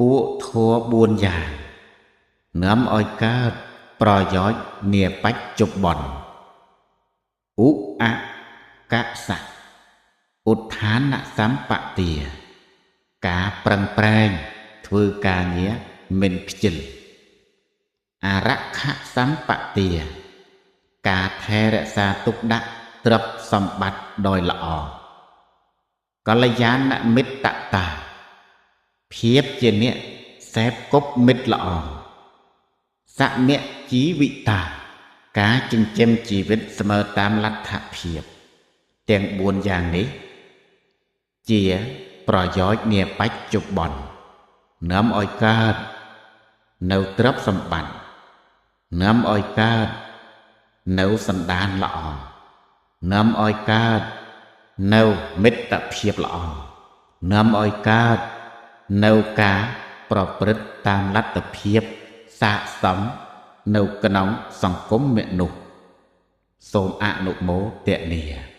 ពួកធัว4យ៉ាងនាំឲ្យកើតប្រយោជន៍នាបច្ចុប្បន្នឧអកសៈឧទ្ធានសម្បទាការប្រឹងប្រែងធ្វើការងារមិនខ្ជិលអរខសម្បទាការថែរក្សាទុកដាក់ទ្រព្យសម្បត្តិដោយល្អកល្យាណមិត្តតាភាពជាអ្នកសេពគប់មិត្តល្អសមជីវិតាការចិញ្ចឹមជីវិតស្មើតាមលទ្ធភាពទាំង4យ៉ាងនេះជាប្រយោជន៍នាបច្ចុប្បន្ននាំឲ្យកើតនៅទ្រព្យសម្បត្តិនាំឲ្យកើតនៅសន្តានល្អនាំឲ្យកើតនៅមិត្តភាពល្អនាំឲ្យកើតនៅការប្រព្រឹត្តតាមលទ្ធភាពស័ក្តិសមនៅក្នុងសង្គមមនុស្សសូមអនុមោទនា